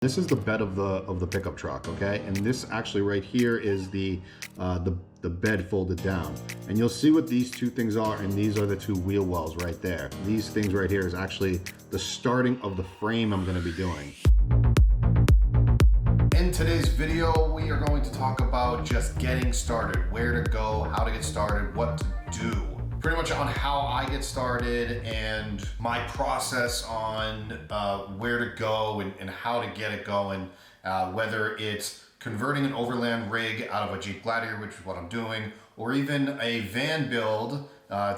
This is the bed of the pickup truck, okay? And this actually right here is the bed folded down. And you'll see what these two things are, and these are the two wheel wells right there. These things right here is actually the starting of the frame I'm gonna be doing. In today's video, we are going to talk about just getting started, where to go, how to get started, what to do. Pretty much on how I get started and my process on where to go and how to get it going, whether it's converting an overland rig out of a Jeep Gladiator, which is what I'm doing, or even a van build,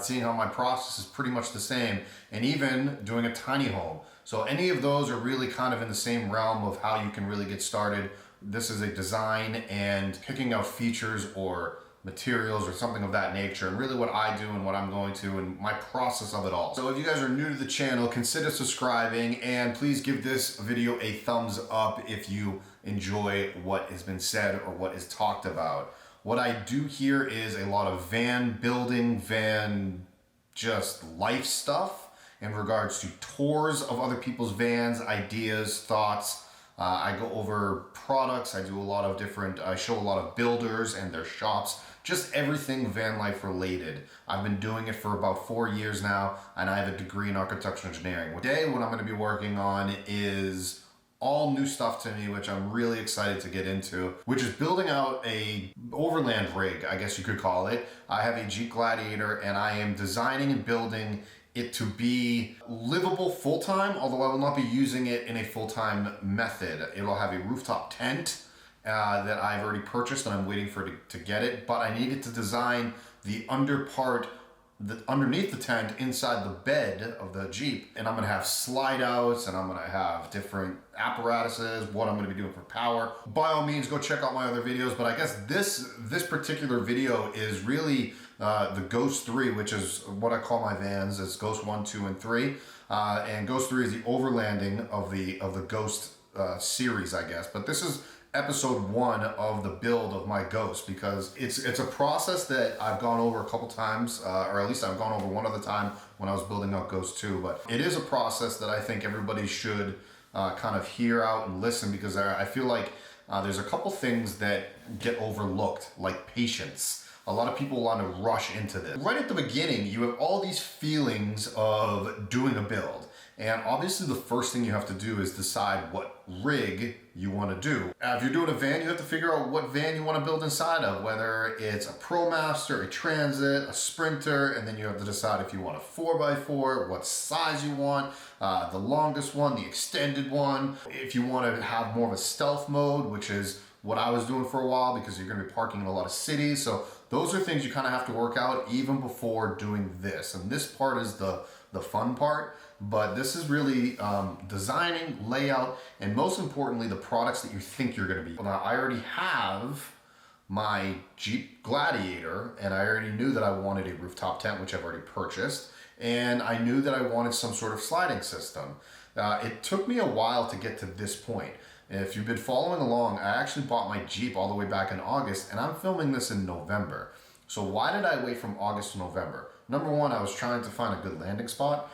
seeing how my process is pretty much the same, and even doing a tiny home. So any of those are really kind of in the same realm of how you can really get started. This is a design and picking out features or materials or something of that nature, and really what I do and what I'm going to and my process of it all. So if you guys are new to the channel, consider subscribing, and please give this video a thumbs up if you enjoy what has been said or what is talked about. What I do here is a lot of van building, van just life stuff in regards to tours of other people's vans, ideas, thoughts. I go over products. I do a lot of different, I show a lot of builders and their shops, just everything van life related. I've been doing it for about 4 years now, and I have a degree in architectural engineering. Today, what I'm going to be working on is all new stuff to me, which I'm really excited to get into, which is building out a overland rig, I guess you could call it. I have a Jeep Gladiator, and I am designing and building it to be livable full-time, although I will not be using it in a full-time method. It'll have a rooftop tent that I've already purchased, and I'm waiting for it to get it, but I needed to design the under part underneath the tent inside the bed of the Jeep, and I'm gonna have slide outs, and I'm gonna have different apparatuses, what I'm gonna be doing for power. By all means, go check out my other videos, but I guess this particular video is really the Ghost 3, which is what I call my vans. It's Ghost 1, 2, and 3. And Ghost 3 is the overlanding of the Ghost series, I guess. But this is episode 1 of the build of my Ghost, because it's a process that I've gone over a couple times, or at least I've gone over one other time when I was building out Ghost 2. But it is a process that I think everybody should kind of hear out and listen, because I feel like there's a couple things that get overlooked, like patience. A lot of people want to rush into this. Right at the beginning, you have all these feelings of doing a build. And obviously the first thing you have to do is decide what rig you want to do. If you're doing a van, you have to figure out what van you want to build inside of, whether it's a ProMaster, a Transit, a Sprinter, and then you have to decide if you want a 4x4, what size you want, the longest one, the extended one. If you want to have more of a stealth mode, which is what I was doing for a while, because you're going to be parking in a lot of cities. So those are things you kind of have to work out even before doing this. And this part is the fun part, but this is really designing, layout, and most importantly, the products that you think you're going to be. Now, I already have my Jeep Gladiator, and I already knew that I wanted a rooftop tent, which I've already purchased, and I knew that I wanted some sort of sliding system. It took me a while to get to this point. If you've been following along, I actually bought my Jeep all the way back in August, and I'm filming this in November. So why did I wait from August to November? Number one, I was trying to find a good landing spot.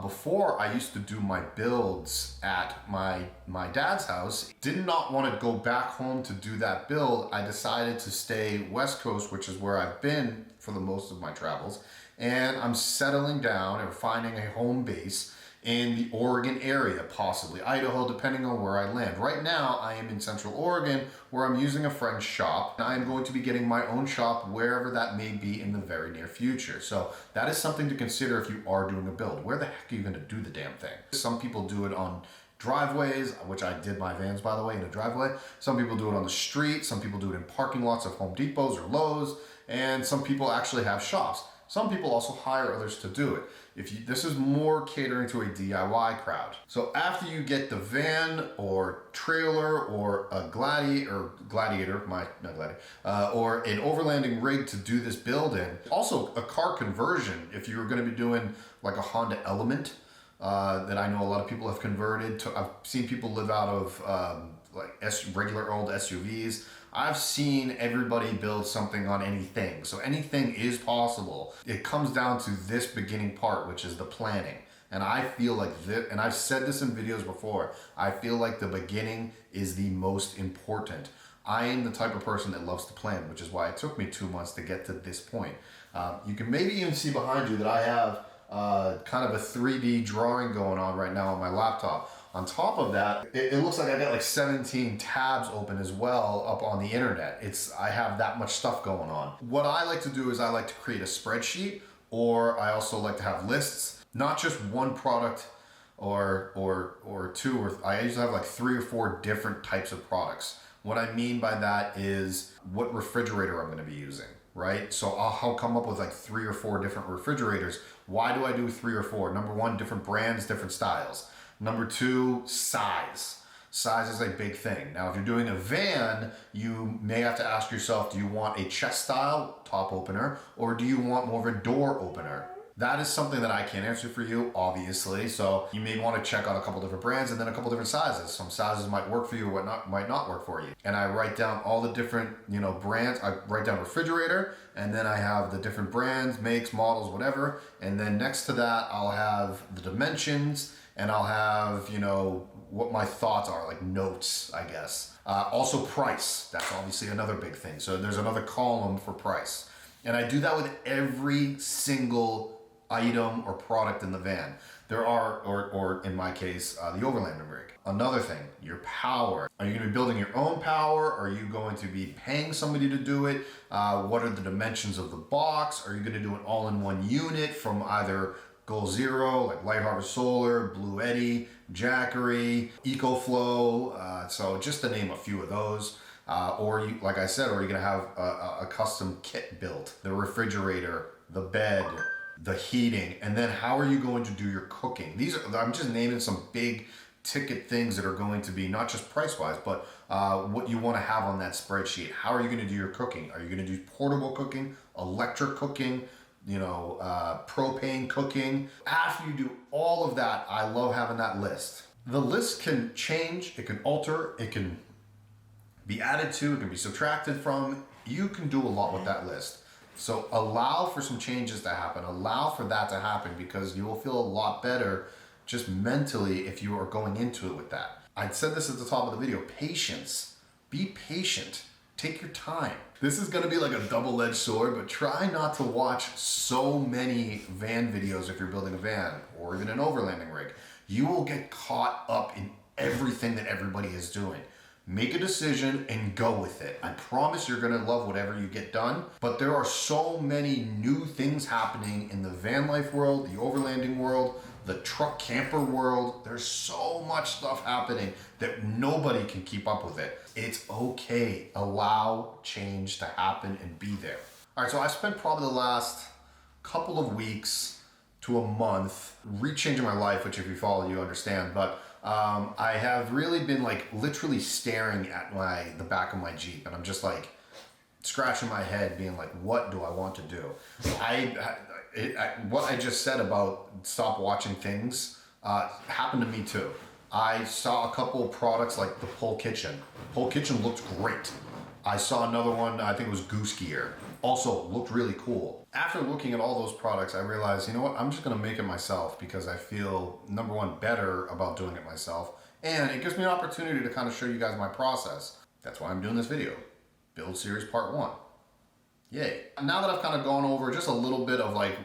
Before, I used to do my builds at my dad's house. Did not want to go back home to do that build. I decided to stay West Coast, which is where I've been for the most of my travels. And I'm settling down and finding a home base in the Oregon area, possibly Idaho, depending on where I land. Right now, I am in Central Oregon, where I'm using a friend's shop, and I am going to be getting my own shop wherever that may be in the very near future. So that is something to consider if you are doing a build. Where the heck are you gonna do the damn thing? Some people do it on driveways, which I did my vans, by the way, in a driveway. Some people do it on the street. Some people do it in parking lots of Home Depots or Lowe's, and some people actually have shops. Some people also hire others to do it. This is more catering to a DIY crowd. So after you get the van or trailer or a Gladiator, or an overlanding rig to do this build in, also a car conversion, if you're gonna be doing like a Honda Element, that I know a lot of people have converted to. I've seen people live out of regular old SUVs. I've seen everybody build something on anything. So anything is possible. It comes down to this beginning part, which is the planning. And I feel like this, and I've said this in videos before, I feel like the beginning is the most important. I am the type of person that loves to plan, which is why it took me 2 months to get to this point. You can maybe even see behind you that I have kind of a 3D drawing going on right now on my laptop. On top of that, it looks like I got like 17 tabs open as well up on the internet. I have that much stuff going on. What I like to do is I like to create a spreadsheet, or I also like to have lists, not just one product or two, or I usually have like 3 or 4 different types of products. What I mean by that is what refrigerator I'm gonna be using, right? So I'll come up with like 3 or 4 different refrigerators. Why do I do 3 or 4? Number one, different brands, different styles. Number two, size. Size is a big thing. Now, if you're doing a van, you may have to ask yourself, do you want a chest style top opener, or do you want more of a door opener? That is something that I can't answer for you, obviously. So you may want to check out a couple different brands and then a couple different sizes. Some sizes might work for you or might not work for you. And I write down all the different, brands. I write down refrigerator, and then I have the different brands, makes, models, whatever. And then next to that, I'll have the dimensions, and I'll have, what my thoughts are, like notes, I guess. Also price, that's obviously another big thing. So there's another column for price. And I do that with every single item or product in the van. There are, or in my case, the overlanding rig. Another thing, your power. Are you gonna be building your own power? Are you going to be paying somebody to do it? What are the dimensions of the box? Are you gonna do an all-in-one unit from either Goal Zero, like Light Harvest Solar, Blue Eddy, Jackery, EcoFlow, so just to name a few of those. Or you, like I said, or you're gonna have a custom kit built, the refrigerator, the bed, the heating, and then how are you going to do your cooking? I'm just naming some big ticket things that are going to be not just price-wise, but what you want to have on that spreadsheet. How are you going to do your cooking? Are you going to do portable cooking, electric cooking, propane cooking? After you do all of that, I love having that list. The list can change, it can alter, it can be added to, it can be subtracted from. You can do a lot with that list. So allow for some changes to happen, allow for that to happen, because you will feel a lot better just mentally if you are going into it with that. I said this at the top of the video, patience. Be patient, take your time. This is gonna be like a double-edged sword, but try not to watch so many van videos if you're building a van or even an overlanding rig. You will get caught up in everything that everybody is doing. Make a decision and go with it. I promise you're gonna love whatever you get done, but there are so many new things happening in the van life world, the overlanding world, the truck camper world. There's so much stuff happening that nobody can keep up with it. It's okay. Allow change to happen and be there. All right, so I spent probably the last couple of weeks to a month rechanging my life, which if you follow, you understand, but I have really been like literally staring at the back of my Jeep, and I'm just like scratching my head being like, what do I want to do? What I just said about stop watching things happened to me too. I saw a couple of products like the Pole Kitchen. Pole Kitchen looked great. I saw another one, I think it was Goose Gear. Also looked really cool. After looking at all those products, I realized, you know what, I'm just gonna make it myself because I feel, number one, better about doing it myself. And it gives me an opportunity to kind of show you guys my process. That's why I'm doing this video. Build series part 1. Yay. Now that I've kind of gone over just a little bit of like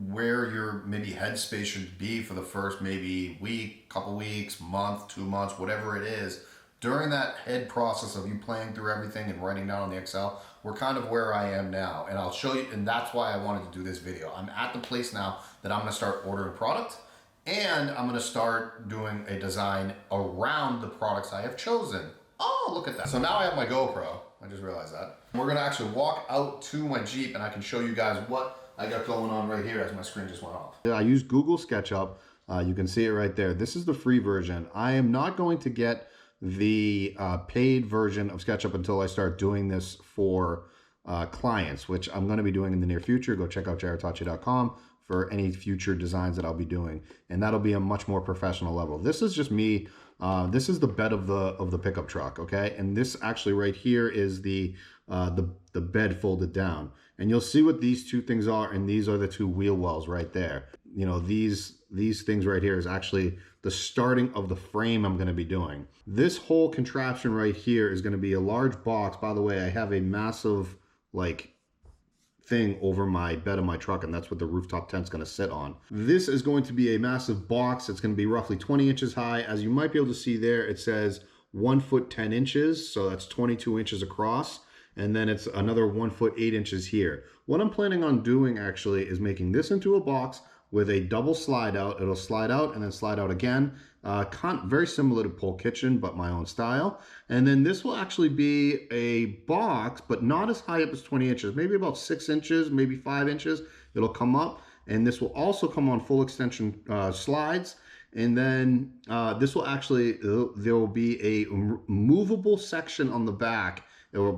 where your maybe headspace should be for the first maybe week, couple weeks, month, 2 months, whatever it is, during that head process of you playing through everything and writing down on the Excel, we're kind of where I am now. And I'll show you, and that's why I wanted to do this video. I'm at the place now that I'm gonna start ordering product, and I'm gonna start doing a design around the products I have chosen. Oh, look at that. So now I have my GoPro. I just realized that. We're gonna actually walk out to my Jeep and I can show you guys what I got going on right here as my screen just went off. I use Google Sketchup. You can see it right there. This is the free version. I am not going to get the paid version of SketchUp until I start doing this for clients, which I'm going to be doing in the near future. Go check out jaredtachi.com for any future designs that I'll be doing, and that'll be a much more professional level. This is just me. This is the bed of the pickup truck, okay? And this actually right here is the bed folded down, and you'll see what these two things are, and these are the two wheel wells right there. You know, these these things right here is actually the starting of the frame I'm going to be doing. This whole contraption right here is going to be a large box. By the way, I have a massive like thing over my bed of my truck, and that's what the rooftop tent's going to sit on. This is going to be a massive box. It's going to be roughly 20 inches high. As you might be able to see there, it says 1 foot 10 inches, so that's 22 inches across, and then it's another 1 foot 8 inches here. What I'm planning on doing actually is making this into a box with a double slide out. It'll slide out and then slide out again. Very similar to Pole Kitchen, but my own style. And then this will actually be a box, but not as high up as 20 inches, maybe about 6 inches, maybe 5 inches. It'll come up, and this will also come on full extension slides. And then this will actually, there will be a movable section on the back, or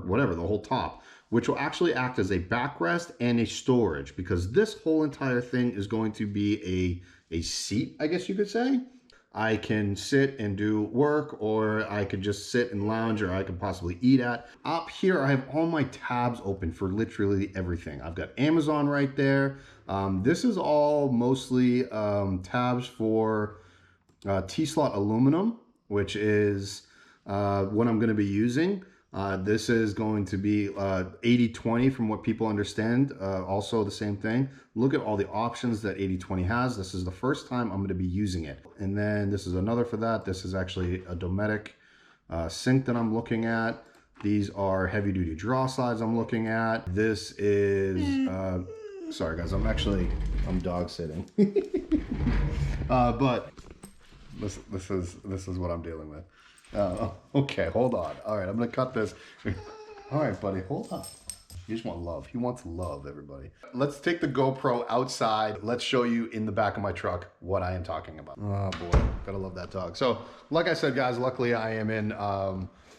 whatever, the whole top, which will actually act as a backrest and a storage, because this whole entire thing is going to be a seat, I guess you could say. I can sit and do work, or I could just sit and lounge, or I could possibly eat at. Up here, I have all my tabs open for literally everything. I've got Amazon right there. This is all mostly tabs for T-slot aluminum, which is what I'm going to be using. This is going to be 80-20 from what people understand. Also the same thing. Look at all the options that 80-20 has. This is the first time I'm going to be using it. And then this is another for that. This is actually a Dometic sink that I'm looking at. These are heavy duty draw slides I'm looking at. This is, sorry guys, I'm dog sitting. But this is what I'm dealing with. Okay, hold on. All right, I'm gonna cut this. All right, buddy, hold on. You just want love. He wants love, everybody. Let's take the GoPro outside. Let's show you in the back of my truck what I am talking about. Oh boy, gotta love that dog. So, like I said, guys, luckily I am in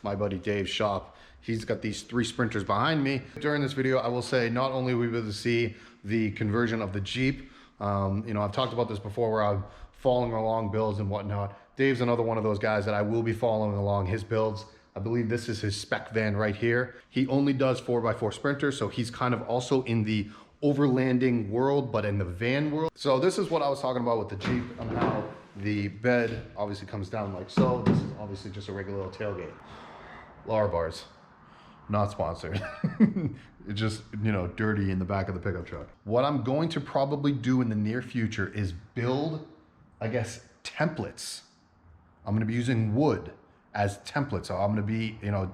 my buddy Dave's shop. He's got these 3 sprinters behind me. During this video, I will say not only will we be able to see the conversion of the Jeep. You know, I've talked about this before where I'm following along builds and whatnot. Dave's another one of those guys that I will be following along his builds. I believe this is his spec van right here. He only does 4x4 sprinters, so he's kind of also in the overlanding world, but in the van world. So this is what I was talking about with the Jeep and how the bed obviously comes down like so. This is obviously just a regular little tailgate. Laura bars, not sponsored. It's just, you know, dirty in the back of the pickup truck. What I'm going to probably do in the near future is build, I guess, templates. I'm going to be using wood as templates. So I'm going to be, you know,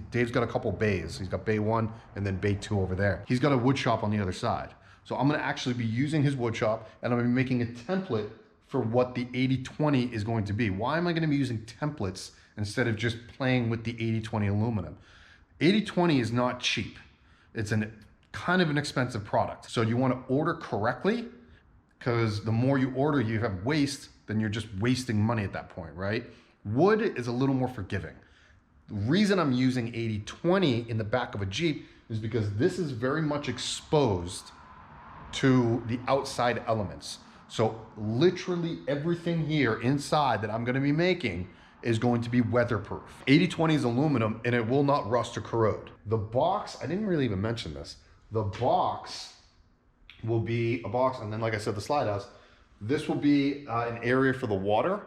Dave's got a couple bays. He's got bay 1 and then bay 2 over there. He's got a wood shop on the other side. So I'm going to actually be using his wood shop, and I'm going to be making a template for what the 80-20 is going to be. Why am I going to be using templates instead of just playing with the 80-20 aluminum? 80-20 is not cheap. It's kind of an expensive product. So you want to order correctly, because the more you order, you have waste, then you're just wasting money at that point, right? Wood is a little more forgiving. The reason I'm using 80-20 in the back of a Jeep is because this is very much exposed to the outside elements. So literally everything here inside that I'm going to be making is going to be weatherproof. 80-20 is aluminum, and it will not rust or corrode. The box, I didn't really even mention this. The box will be a box, and then like I said, the slide house. This will be an area for the water,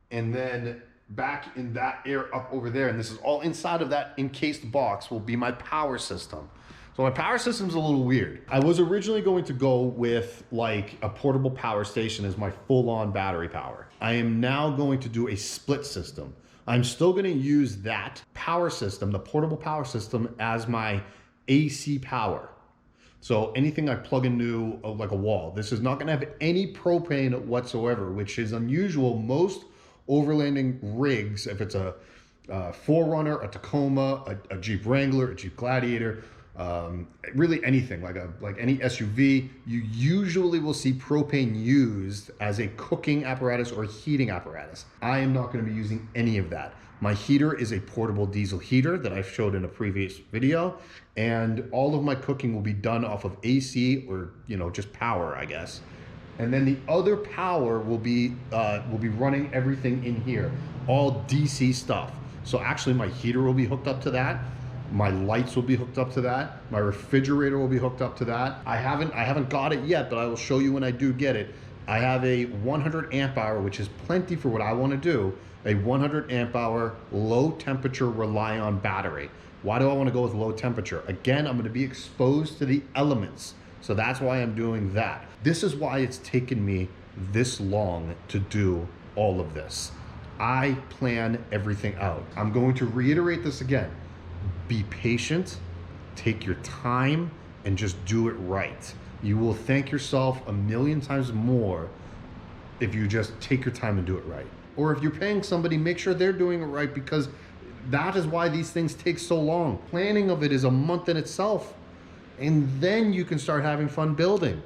and then back in that area up over there, and this is all inside of that encased box, will be my power system. So my power system's a little weird. I was originally going to go with like a portable power station as my full-on battery power. I am now going to do a split system. I'm still going to use that power system, the portable power system, as my AC power. So anything I plug into like a wall, this is not going to have any propane whatsoever, which is unusual. Most overlanding rigs, if it's a 4Runner, a Tacoma, a Jeep Wrangler, a Jeep Gladiator, really anything like any SUV, you usually will see propane used as a cooking apparatus or a heating apparatus. I am not going to be using any of that. My heater is a portable diesel heater that I showed in a previous video, and all of my cooking will be done off of AC or, you know, just power, I guess. And then the other power will be running everything in here, all DC stuff. So actually my heater will be hooked up to that. My lights will be hooked up to that. My refrigerator will be hooked up to that. I haven't got it yet, but I will show you when I do get it. I have a 100 amp hour, which is plenty for what I want to do, a 100 amp hour low temperature rely-on battery. Why do I want to go with low temperature? Again, I'm going to be exposed to the elements. So that's why I'm doing that. This is why it's taken me this long to do all of this. I plan everything out. I'm going to reiterate this again. Be patient, take your time, and just do it right. You will thank yourself a million times more if you just take your time and do it right. Or if you're paying somebody, make sure they're doing it right, because that is why these things take so long. Planning of it is a month in itself. And then you can start having fun building.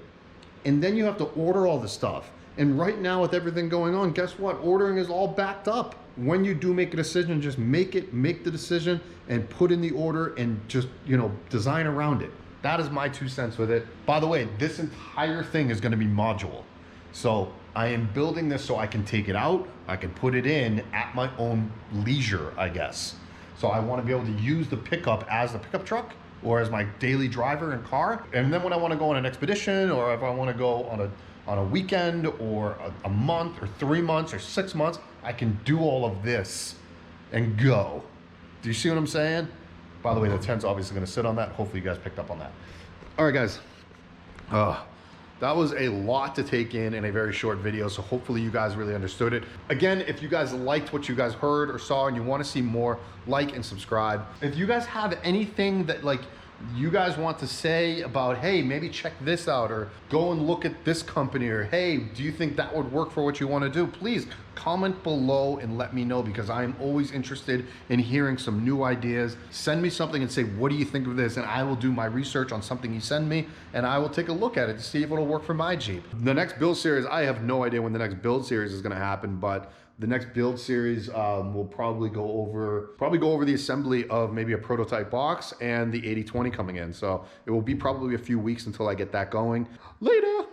And then you have to order all the stuff. And right now with everything going on, guess what? Ordering is all backed up. When you do make a decision, just make the decision and put in the order and just, design around it. That is my 2 cents with it. By the way, this entire thing is gonna be modular. So I am building this so I can take it out, I can put it in at my own leisure, I guess. So I want to be able to use the pickup as the pickup truck or as my daily driver and car. And then when I want to go on an expedition, or if I want to go on a weekend or a month or 3 months or 6 months, I can do all of this and go. Do you see what I'm saying? By the way, the tent's obviously going to sit on that. Hopefully you guys picked up on that. All right, guys. That was a lot to take in a very short video, so hopefully you guys really understood it. Again, if you guys liked what you guys heard or saw and you want to see more, like and subscribe. If you guys have anything that you guys want to say about, hey, maybe check this out, or go and look at this company, or hey, do you think that would work for what you want to do? Please comment below and let me know, because I am always interested in hearing some new ideas. Send me something and say, what do you think of this? And I will do my research on something you send me, and I will take a look at it to see if it'll work for my Jeep. The next build series, I have no idea when the next build series is going to happen, but the next build series will probably go over the assembly of maybe a prototype box and the 80/20 coming in. So it will be probably a few weeks until I get that going. Later.